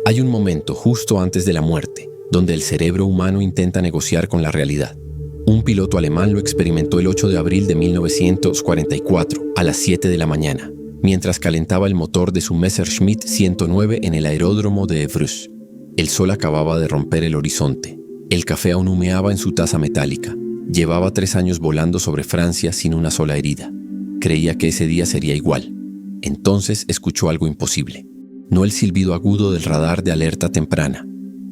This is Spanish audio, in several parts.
Hay un momento justo antes de la muerte, donde el cerebro humano intenta negociar con la realidad. Un piloto alemán lo experimentó el 8 de abril de 1944, a las 7 de la mañana, mientras calentaba el motor de su Messerschmitt 109 en el aeródromo de Évreux. El sol acababa de romper el horizonte. El café aún humeaba en su taza metálica. Llevaba 3 años volando sobre Francia sin una sola herida. Creía que ese día sería igual. Entonces escuchó algo imposible. No el silbido agudo del radar de alerta temprana.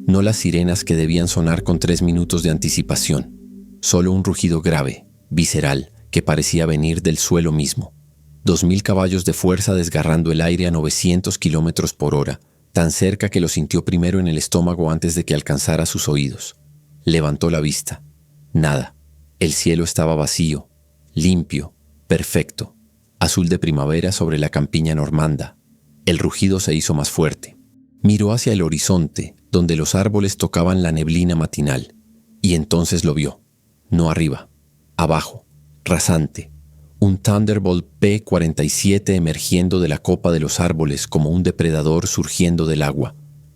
No las sirenas que debían sonar con 3 minutos de anticipación. Solo un rugido grave, visceral, que parecía venir del suelo mismo. 2000 caballos de fuerza desgarrando el aire a 900 kilómetros por hora, tan cerca que lo sintió primero en el estómago antes de que alcanzara sus oídos. Levantó la vista. Nada. El cielo estaba vacío, limpio, perfecto, azul de primavera sobre la campiña normanda. El rugido se hizo más fuerte. Miró hacia el horizonte, donde los árboles tocaban la neblina matinal, y entonces lo vio. No arriba, abajo, rasante. Un Thunderbolt P-47 emergiendo de la copa de los árboles como un depredador surgiendo del agua,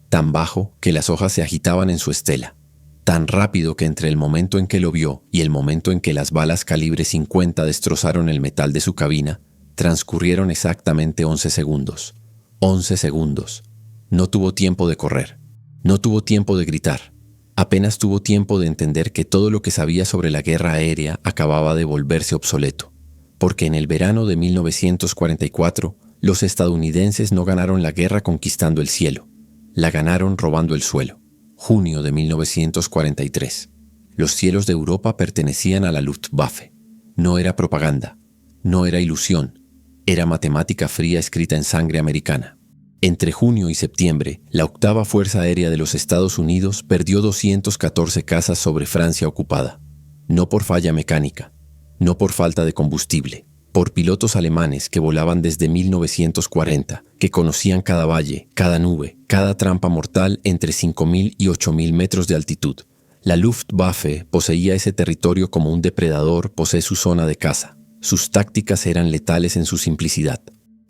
tan bajo que las hojas se agitaban en su estela. Tan rápido que entre el momento en que lo vio y el momento en que las balas calibre 50 destrozaron el metal de su cabina, transcurrieron exactamente 11 segundos. 11 segundos. No tuvo tiempo de correr. No tuvo tiempo de gritar. Apenas tuvo tiempo de entender que todo lo que sabía sobre la guerra aérea acababa de volverse obsoleto. Porque en el verano de 1944, los estadounidenses no ganaron la guerra conquistando el cielo. La ganaron robando el suelo. Junio de 1943. Los cielos de Europa pertenecían a la Luftwaffe. No era propaganda, no era ilusión, era matemática fría escrita en sangre americana. Entre junio y septiembre, la octava Fuerza Aérea de los Estados Unidos perdió 214 cazas sobre Francia ocupada. No por falla mecánica, no por falta de combustible, por pilotos alemanes que volaban desde 1940, que conocían cada valle, cada nube, cada trampa mortal entre 5.000 y 8.000 metros de altitud. La Luftwaffe poseía ese territorio como un depredador posee su zona de caza. Sus tácticas eran letales en su simplicidad.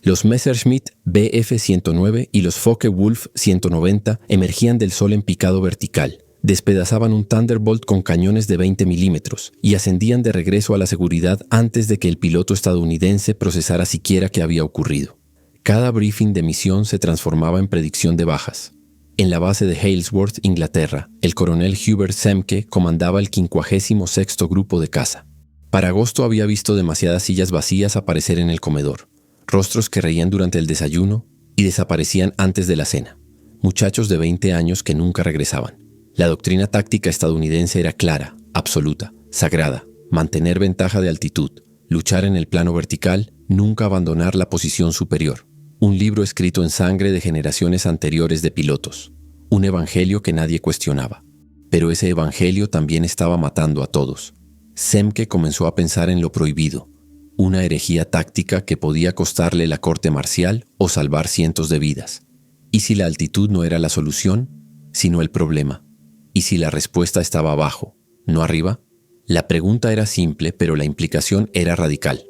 Los Messerschmitt Bf-109 y los Focke-Wulf 190 emergían del sol en picado vertical, despedazaban un Thunderbolt con cañones de 20 milímetros y ascendían de regreso a la seguridad antes de que el piloto estadounidense procesara siquiera qué había ocurrido. Cada briefing de misión se transformaba en predicción de bajas. En la base de Halesworth, Inglaterra, el coronel Hubert Semke comandaba el 56º grupo de caza. Para agosto había visto demasiadas sillas vacías aparecer en el comedor, rostros que reían durante el desayuno y desaparecían antes de la cena, muchachos de 20 años que nunca regresaban. La doctrina táctica estadounidense era clara, absoluta, sagrada: mantener ventaja de altitud, luchar en el plano vertical, nunca abandonar la posición superior. Un libro escrito en sangre de generaciones anteriores de pilotos. Un evangelio que nadie cuestionaba. Pero ese evangelio también estaba matando a todos. Semke comenzó a pensar en lo prohibido, una herejía táctica que podía costarle la corte marcial o salvar cientos de vidas. ¿Y si la altitud no era la solución, sino el problema? ¿Y si la respuesta estaba abajo, no arriba? La pregunta era simple, pero la implicación era radical.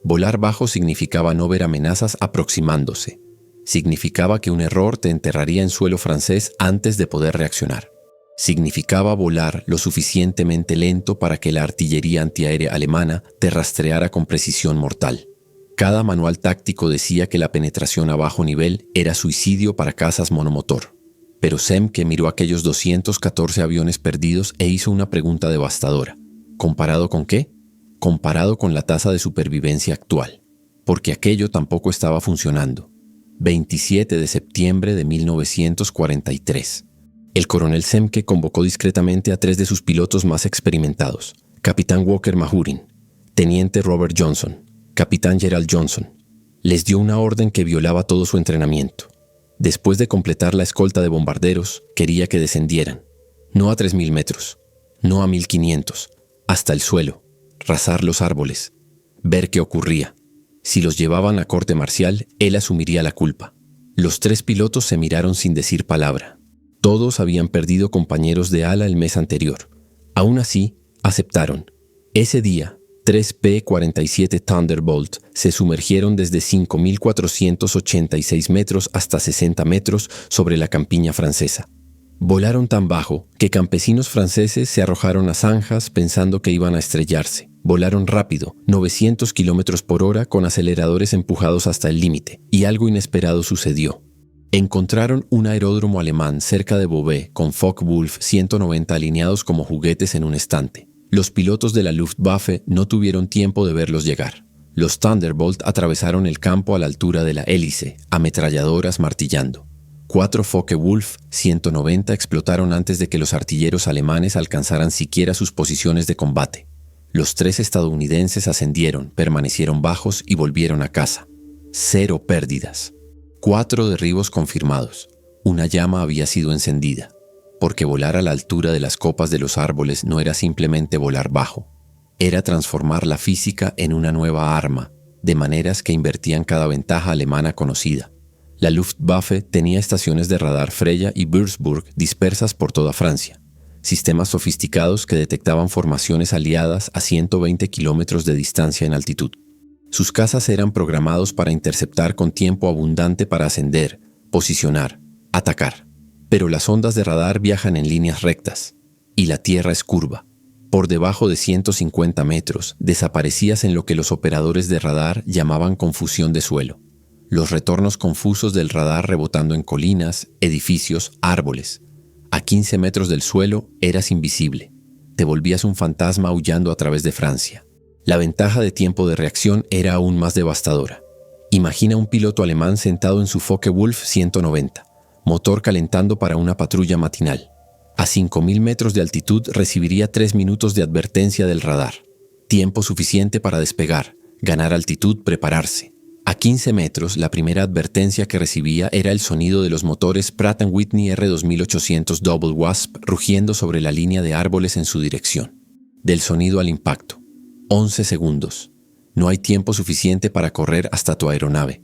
Volar bajo significaba no ver amenazas aproximándose. Significaba que un error te enterraría en suelo francés antes de poder reaccionar. Significaba volar lo suficientemente lento para que la artillería antiaérea alemana te rastreara con precisión mortal. Cada manual táctico decía que la penetración a bajo nivel era suicidio para cazas monomotor. Pero Semke miró aquellos 214 aviones perdidos e hizo una pregunta devastadora. ¿Comparado con qué? Comparado con la tasa de supervivencia actual. Porque aquello tampoco estaba funcionando. 27 de septiembre de 1943. El coronel Semke convocó discretamente a 3 de sus pilotos más experimentados: capitán Walker Mahurin, teniente Robert Johnson, capitán Gerald Johnson. Les dio una orden que violaba todo su entrenamiento. Después de completar la escolta de bombarderos, quería que descendieran. No a 3.000 metros, no a 1.500, hasta el suelo, rasar los árboles, ver qué ocurría. Si los llevaban a corte marcial, él asumiría la culpa. Los 3 pilotos se miraron sin decir palabra. Todos habían perdido compañeros de ala el mes anterior. Aún así, aceptaron. Ese día, 3 P-47 Thunderbolt se sumergieron desde 5.486 metros hasta 60 metros sobre la campiña francesa. Volaron tan bajo que campesinos franceses se arrojaron a zanjas pensando que iban a estrellarse. Volaron rápido, 900 kilómetros por hora con aceleradores empujados hasta el límite, y algo inesperado sucedió. Encontraron un aeródromo alemán cerca de Beauvais con Focke-Wulf 190 alineados como juguetes en un estante. Los pilotos de la Luftwaffe no tuvieron tiempo de verlos llegar. Los Thunderbolt atravesaron el campo a la altura de la hélice, ametralladoras martillando. 4 Focke-Wulf 190 explotaron antes de que los artilleros alemanes alcanzaran siquiera sus posiciones de combate. Los 3 estadounidenses ascendieron, permanecieron bajos y volvieron a casa. 0 pérdidas. 4 derribos confirmados. Una llama había sido encendida, porque volar a la altura de las copas de los árboles no era simplemente volar bajo. Era transformar la física en una nueva arma, de maneras que invertían cada ventaja alemana conocida. La Luftwaffe tenía estaciones de radar Freya y Würzburg dispersas por toda Francia, sistemas sofisticados que detectaban formaciones aliadas a 120 kilómetros de distancia en altitud. Sus cazas eran programados para interceptar con tiempo abundante para ascender, posicionar, atacar. Pero las ondas de radar viajan en líneas rectas, y la tierra es curva. Por debajo de 150 metros, desaparecías en lo que los operadores de radar llamaban confusión de suelo. Los retornos confusos del radar rebotando en colinas, edificios, árboles. A 15 metros del suelo eras invisible. Te volvías un fantasma aullando a través de Francia. La ventaja de tiempo de reacción era aún más devastadora. Imagina un piloto alemán sentado en su Focke-Wulf 190, motor calentando para una patrulla matinal. A 5.000 metros de altitud recibiría 3 minutos de advertencia del radar. Tiempo suficiente para despegar, ganar altitud, prepararse. A 15 metros, la primera advertencia que recibía era el sonido de los motores Pratt & Whitney R2800 Double Wasp rugiendo sobre la línea de árboles en su dirección. Del sonido al impacto. 11 segundos. No hay tiempo suficiente para correr hasta tu aeronave.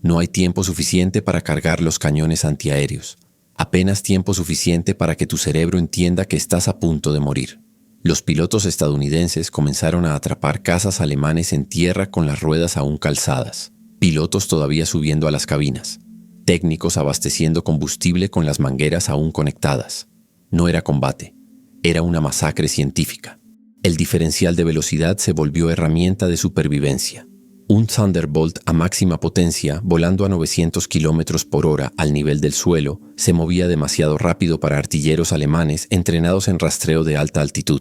No hay tiempo suficiente para cargar los cañones antiaéreos. Apenas tiempo suficiente para que tu cerebro entienda que estás a punto de morir. Los pilotos estadounidenses comenzaron a atrapar cazas alemanes en tierra con las ruedas aún calzadas. Pilotos todavía subiendo a las cabinas. Técnicos abasteciendo combustible con las mangueras aún conectadas. No era combate. Era una masacre científica. El diferencial de velocidad se volvió herramienta de supervivencia. Un Thunderbolt a máxima potencia, volando a 900 kilómetros por hora al nivel del suelo, se movía demasiado rápido para artilleros alemanes entrenados en rastreo de alta altitud.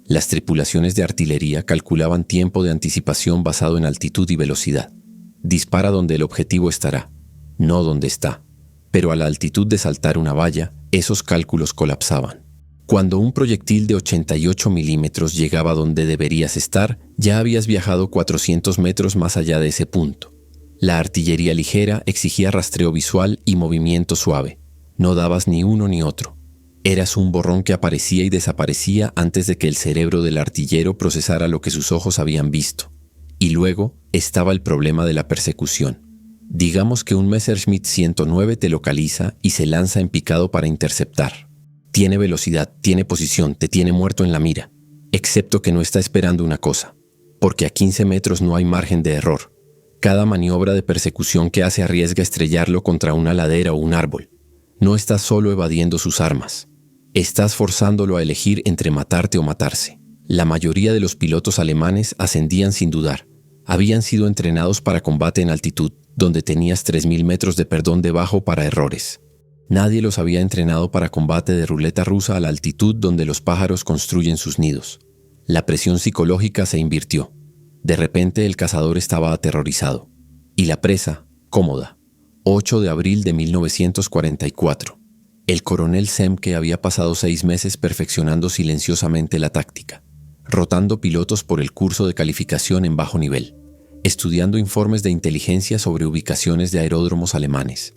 Las tripulaciones de artillería calculaban tiempo de anticipación basado en altitud y velocidad. Dispara donde el objetivo estará, no donde está. Pero a la altitud de saltar una valla, esos cálculos colapsaban. Cuando un proyectil de 88 milímetros llegaba donde deberías estar, ya habías viajado 400 metros más allá de ese punto. La artillería ligera exigía rastreo visual y movimiento suave. No dabas ni uno ni otro. Eras un borrón que aparecía y desaparecía antes de que el cerebro del artillero procesara lo que sus ojos habían visto. Y luego estaba el problema de la persecución. Digamos que un Messerschmitt 109 te localiza y se lanza en picado para interceptar. Tiene velocidad, tiene posición, te tiene muerto en la mira. Excepto que no está esperando una cosa. Porque a 15 metros no hay margen de error. Cada maniobra de persecución que hace arriesga estrellarlo contra una ladera o un árbol. No estás solo evadiendo sus armas. Estás forzándolo a elegir entre matarte o matarse. La mayoría de los pilotos alemanes ascendían sin dudar. Habían sido entrenados para combate en altitud, donde tenías 3.000 metros de perdón debajo para errores. Nadie los había entrenado para combate de ruleta rusa a la altitud donde los pájaros construyen sus nidos. La presión psicológica se invirtió. De repente el cazador estaba aterrorizado. Y la presa, cómoda. 8 de abril de 1944. El coronel Semke había pasado 6 meses perfeccionando silenciosamente la táctica, rotando pilotos por el curso de calificación en bajo nivel, estudiando informes de inteligencia sobre ubicaciones de aeródromos alemanes,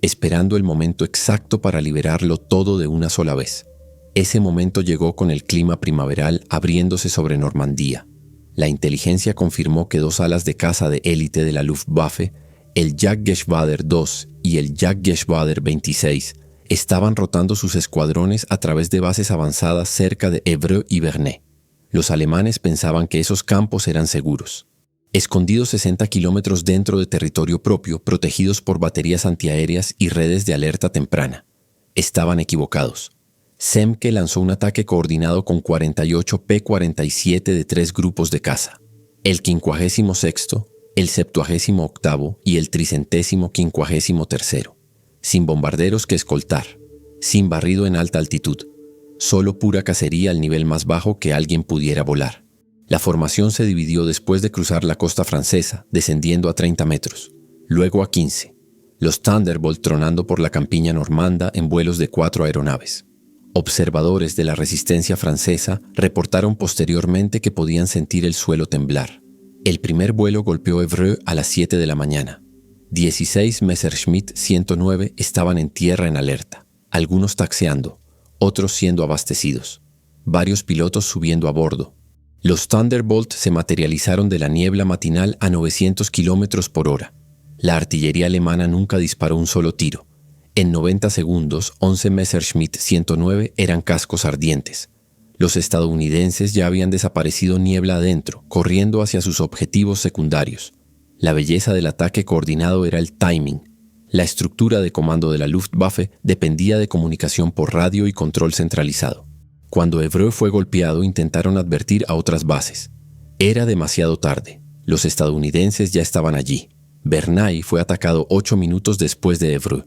esperando el momento exacto para liberarlo todo de una sola vez. Ese momento llegó con el clima primaveral abriéndose sobre Normandía. La inteligencia confirmó que 2 alas de caza de élite de la Luftwaffe, el Jagdgeschwader 2 y el Jagdgeschwader 26, estaban rotando sus escuadrones a través de bases avanzadas cerca de Évreux y Vernet. Los alemanes pensaban que esos campos eran seguros. Escondidos 60 kilómetros dentro de territorio propio, protegidos por baterías antiaéreas y redes de alerta temprana. Estaban equivocados. Semke lanzó un ataque coordinado con 48 P-47 de 3 grupos de caza. El 56º, el 78º y el 353º. Sin bombarderos que escoltar. Sin barrido en alta altitud. Solo pura cacería al nivel más bajo que alguien pudiera volar. La formación se dividió después de cruzar la costa francesa, descendiendo a 30 metros, luego a 15. Los Thunderbolt tronando por la campiña normanda en vuelos de 4 aeronaves. Observadores de la resistencia francesa reportaron posteriormente que podían sentir el suelo temblar. El primer vuelo golpeó Évreux a las 7 de la mañana. 16 Messerschmitt 109 estaban en tierra en alerta, algunos taxiando, otros siendo abastecidos. Varios pilotos subiendo a bordo. Los Thunderbolt se materializaron de la niebla matinal a 900 kilómetros por hora. La artillería alemana nunca disparó un solo tiro. En 90 segundos, 11 Messerschmitt 109 eran cascos ardientes. Los estadounidenses ya habían desaparecido niebla adentro, corriendo hacia sus objetivos secundarios. La belleza del ataque coordinado era el timing. La estructura de comando de la Luftwaffe dependía de comunicación por radio y control centralizado. Cuando Évreux fue golpeado, intentaron advertir a otras bases. Era demasiado tarde. Los estadounidenses ya estaban allí. Bernay fue atacado 8 minutos después de Évreux.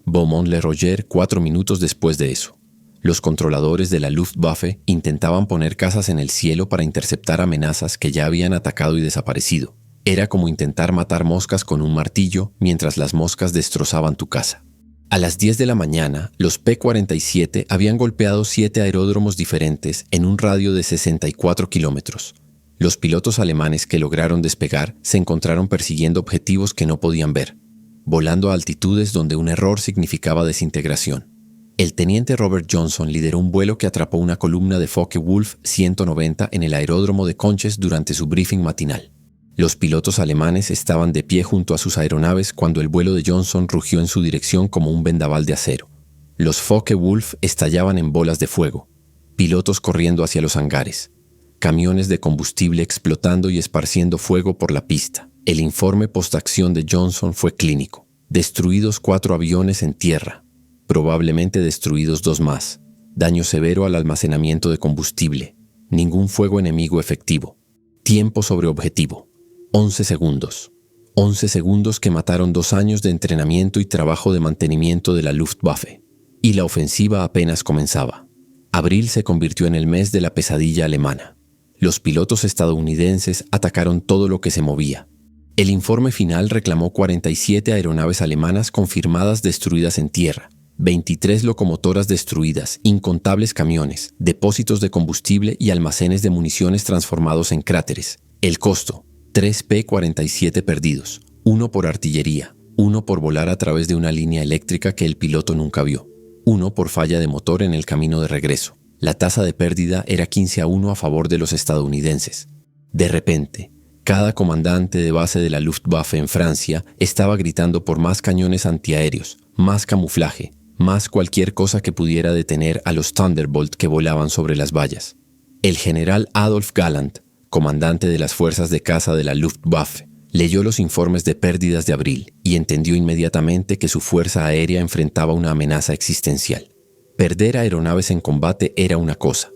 Beaumont-le-Roger 4 minutos después de eso. Los controladores de la Luftwaffe intentaban poner cazas en el cielo para interceptar amenazas que ya habían atacado y desaparecido. Era como intentar matar moscas con un martillo mientras las moscas destrozaban tu casa. A las 10 de la mañana, los P-47 habían golpeado 7 aeródromos diferentes en un radio de 64 kilómetros. Los pilotos alemanes que lograron despegar se encontraron persiguiendo objetivos que no podían ver, volando a altitudes donde un error significaba desintegración. El teniente Robert Johnson lideró un vuelo que atrapó una columna de Focke-Wulf 190 en el aeródromo de Conches durante su briefing matinal. Los pilotos alemanes estaban de pie junto a sus aeronaves cuando el vuelo de Johnson rugió en su dirección como un vendaval de acero. Los Focke-Wulf estallaban en bolas de fuego, pilotos corriendo hacia los hangares, camiones de combustible explotando y esparciendo fuego por la pista. El informe postacción de Johnson fue clínico. Destruidos 4 aviones en tierra, probablemente destruidos 2 más. Daño severo al almacenamiento de combustible. Ningún fuego enemigo efectivo. Tiempo sobre objetivo. 11 segundos. 11 segundos que mataron 2 años de entrenamiento y trabajo de mantenimiento de la Luftwaffe. Y la ofensiva apenas comenzaba. Abril se convirtió en el mes de la pesadilla alemana. Los pilotos estadounidenses atacaron todo lo que se movía. El informe final reclamó 47 aeronaves alemanas confirmadas destruidas en tierra, 23 locomotoras destruidas, incontables camiones, depósitos de combustible y almacenes de municiones transformados en cráteres. El costo: 3 P-47 perdidos, 1 por artillería, 1 por volar a través de una línea eléctrica que el piloto nunca vio, 1 por falla de motor en el camino de regreso. La tasa de pérdida era 15-1 a favor de los estadounidenses. De repente, cada comandante de base de la Luftwaffe en Francia estaba gritando por más cañones antiaéreos, más camuflaje, más cualquier cosa que pudiera detener a los Thunderbolt que volaban sobre las vallas. El general Adolf Galland, comandante de las fuerzas de caza de la Luftwaffe, leyó los informes de pérdidas de abril y entendió inmediatamente que su fuerza aérea enfrentaba una amenaza existencial. Perder aeronaves en combate era una cosa.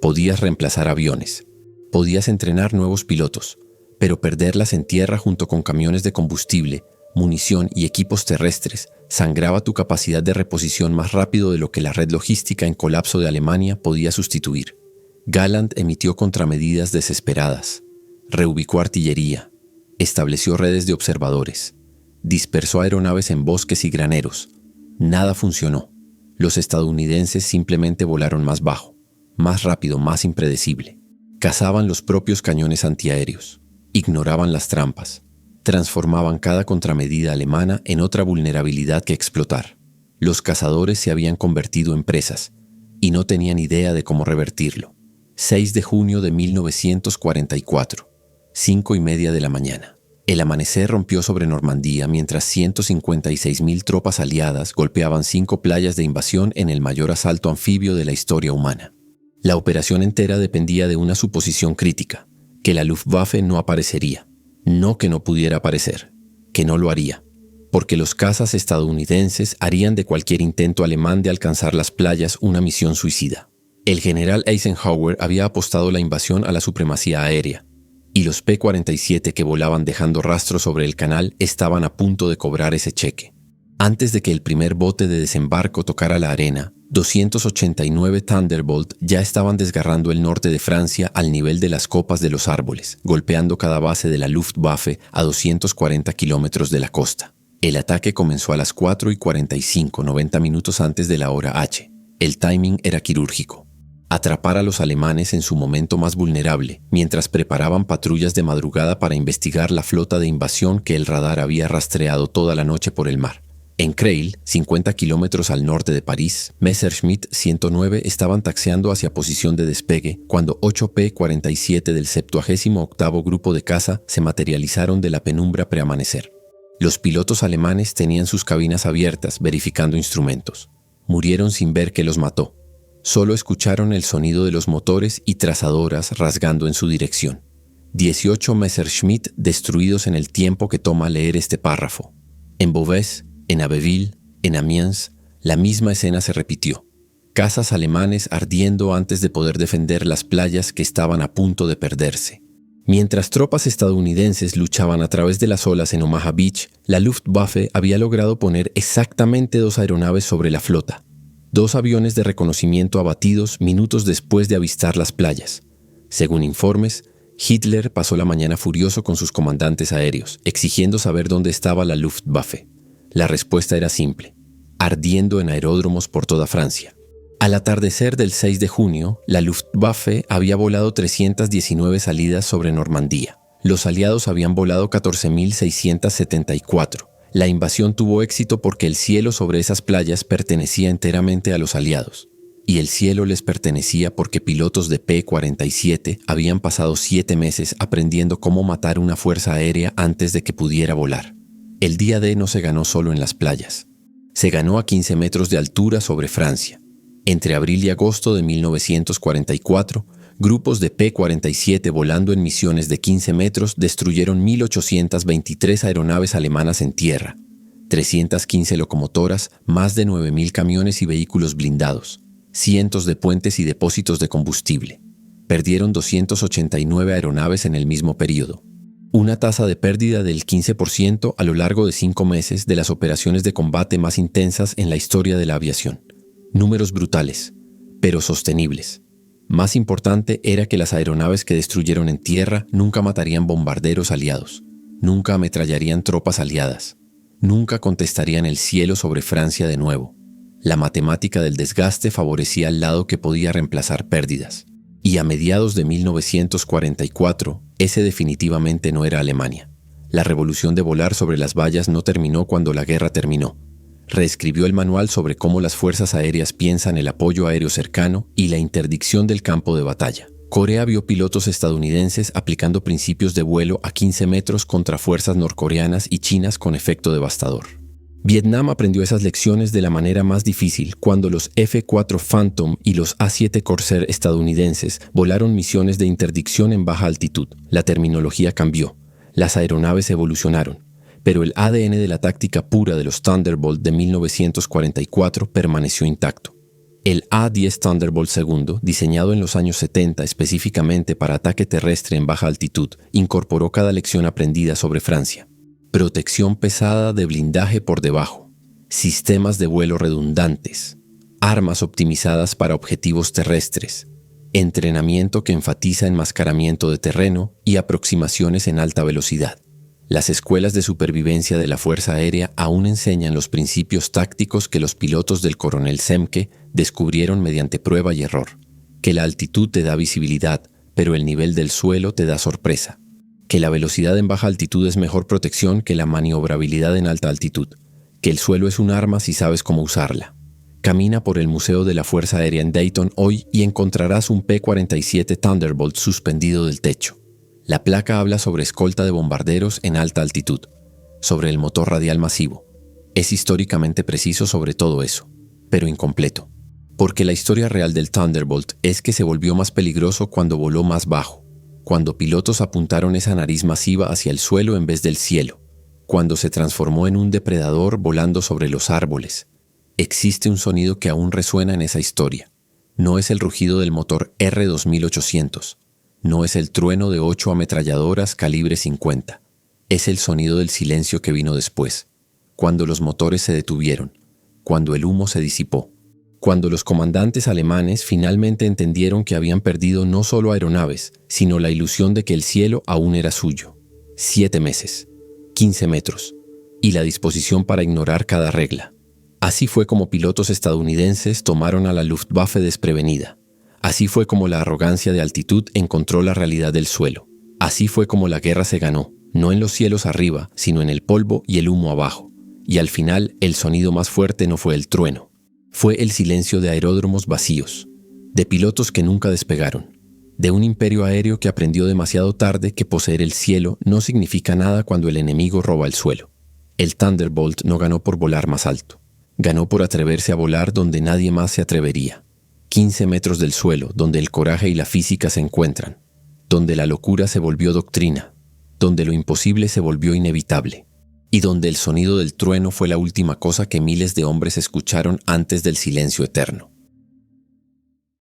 Podías reemplazar aviones. Podías entrenar nuevos pilotos. Pero perderlas en tierra junto con camiones de combustible, munición y equipos terrestres sangraba tu capacidad de reposición más rápido de lo que la red logística en colapso de Alemania podía sustituir. Galland emitió contramedidas desesperadas, reubicó artillería, estableció redes de observadores, dispersó aeronaves en bosques y graneros. Nada funcionó. Los estadounidenses simplemente volaron más bajo, más rápido, más impredecible. Cazaban los propios cañones antiaéreos. Ignoraban las trampas, transformaban cada contramedida alemana en otra vulnerabilidad que explotar. Los cazadores se habían convertido en presas y no tenían idea de cómo revertirlo. 6 de junio de 1944, 5:30 de la mañana. El amanecer rompió sobre Normandía mientras 156.000 tropas aliadas golpeaban 5 playas de invasión en el mayor asalto anfibio de la historia humana. La operación entera dependía de una suposición crítica, que la Luftwaffe no aparecería. No que no pudiera aparecer, que no lo haría, porque los cazas estadounidenses harían de cualquier intento alemán de alcanzar las playas una misión suicida. El general Eisenhower había apostado la invasión a la supremacía aérea, y los P-47 que volaban dejando rastros sobre el canal estaban a punto de cobrar ese cheque. Antes de que el primer bote de desembarco tocara la arena, 289 Thunderbolt ya estaban desgarrando el norte de Francia al nivel de las copas de los árboles, golpeando cada base de la Luftwaffe a 240 kilómetros de la costa. El ataque comenzó a las 4:45, 90 minutos antes de la hora H. El timing era quirúrgico. Atrapar a los alemanes en su momento más vulnerable, mientras preparaban patrullas de madrugada para investigar la flota de invasión que el radar había rastreado toda la noche por el mar. En Creil, 50 kilómetros al norte de París, Messerschmitt 109 estaban taxiando hacia posición de despegue cuando 8 P-47 del 78º Grupo de Caza se materializaron de la penumbra preamanecer. Los pilotos alemanes tenían sus cabinas abiertas verificando instrumentos. Murieron sin ver qué los mató. Solo escucharon el sonido de los motores y trazadoras rasgando en su dirección. 18 Messerschmitt destruidos en el tiempo que toma leer este párrafo. En Beauvais, en Abbeville, en Amiens, la misma escena se repitió. Cazas alemanes ardiendo antes de poder defender las playas que estaban a punto de perderse. Mientras tropas estadounidenses luchaban a través de las olas en Omaha Beach, la Luftwaffe había logrado poner exactamente 2 aeronaves sobre la flota. 2 aviones de reconocimiento abatidos minutos después de avistar las playas. Según informes, Hitler pasó la mañana furioso con sus comandantes aéreos, exigiendo saber dónde estaba la Luftwaffe. La respuesta era simple: ardiendo en aeródromos por toda Francia. Al atardecer del 6 de junio, la Luftwaffe había volado 319 salidas sobre Normandía. Los aliados habían volado 14.674. La invasión tuvo éxito porque el cielo sobre esas playas pertenecía enteramente a los aliados. Y el cielo les pertenecía porque pilotos de P-47 habían pasado 7 meses aprendiendo cómo matar una fuerza aérea antes de que pudiera volar. El día D no se ganó solo en las playas. Se ganó a 15 metros de altura sobre Francia. Entre abril y agosto de 1944, grupos de P-47 volando en misiones de 15 metros destruyeron 1.823 aeronaves alemanas en tierra, 315 locomotoras, más de 9.000 camiones y vehículos blindados, cientos de puentes y depósitos de combustible. Perdieron 289 aeronaves en el mismo periodo. Una tasa de pérdida del 15% a lo largo de 5 meses de las operaciones de combate más intensas en la historia de la aviación. Números brutales, pero sostenibles. Más importante era que las aeronaves que destruyeron en tierra nunca matarían bombarderos aliados, nunca ametrallarían tropas aliadas, nunca contestarían el cielo sobre Francia de nuevo. La matemática del desgaste favorecía al lado que podía reemplazar pérdidas. Y a mediados de 1944, ese definitivamente no era Alemania. La revolución de volar sobre las vallas no terminó cuando la guerra terminó. Reescribió el manual sobre cómo las fuerzas aéreas piensan el apoyo aéreo cercano y la interdicción del campo de batalla. Corea vio pilotos estadounidenses aplicando principios de vuelo a 15 metros contra fuerzas norcoreanas y chinas con efecto devastador. Vietnam aprendió esas lecciones de la manera más difícil cuando los F-4 Phantom y los A-7 Corsair estadounidenses volaron misiones de interdicción en baja altitud. La terminología cambió, las aeronaves evolucionaron, pero el ADN de la táctica pura de los Thunderbolt de 1944 permaneció intacto. El A-10 Thunderbolt II, diseñado en los años 70 específicamente para ataque terrestre en baja altitud, incorporó cada lección aprendida sobre Francia. Protección pesada de blindaje por debajo, sistemas de vuelo redundantes, armas optimizadas para objetivos terrestres, entrenamiento que enfatiza enmascaramiento de terreno y aproximaciones en alta velocidad. Las escuelas de supervivencia de la Fuerza Aérea aún enseñan los principios tácticos que los pilotos del coronel Semke descubrieron mediante prueba y error, que la altitud te da visibilidad, pero el nivel del suelo te da sorpresa. Que la velocidad en baja altitud es mejor protección que la maniobrabilidad en alta altitud, que el suelo es un arma si sabes cómo usarla. Camina por el Museo de la Fuerza Aérea en Dayton hoy y encontrarás un P-47 Thunderbolt suspendido del techo. La placa habla sobre escolta de bombarderos en alta altitud, sobre el motor radial masivo. Es históricamente preciso sobre todo eso, pero incompleto. Porque la historia real del Thunderbolt es que se volvió más peligroso cuando voló más bajo, cuando pilotos apuntaron esa nariz masiva hacia el suelo en vez del cielo, cuando se transformó en un depredador volando sobre los árboles. Existe un sonido que aún resuena en esa historia. No es el rugido del motor R2800, no es el trueno de 8 ametralladoras calibre 50. Es el sonido del silencio que vino después, cuando los motores se detuvieron, cuando el humo se disipó, cuando los comandantes alemanes finalmente entendieron que habían perdido no solo aeronaves, sino la ilusión de que el cielo aún era suyo. 7 meses, 15 metros, y la disposición para ignorar cada regla. Así fue como pilotos estadounidenses tomaron a la Luftwaffe desprevenida. Así fue como la arrogancia de altitud encontró la realidad del suelo. Así fue como la guerra se ganó, no en los cielos arriba, sino en el polvo y el humo abajo. Y al final, el sonido más fuerte no fue el trueno. Fue el silencio de aeródromos vacíos, de pilotos que nunca despegaron, de un imperio aéreo que aprendió demasiado tarde que poseer el cielo no significa nada cuando el enemigo roba el suelo. El Thunderbolt no ganó por volar más alto. Ganó por atreverse a volar donde nadie más se atrevería. 15 metros del suelo, donde el coraje y la física se encuentran, donde la locura se volvió doctrina, donde lo imposible se volvió inevitable, y donde el sonido del trueno fue la última cosa que miles de hombres escucharon antes del silencio eterno.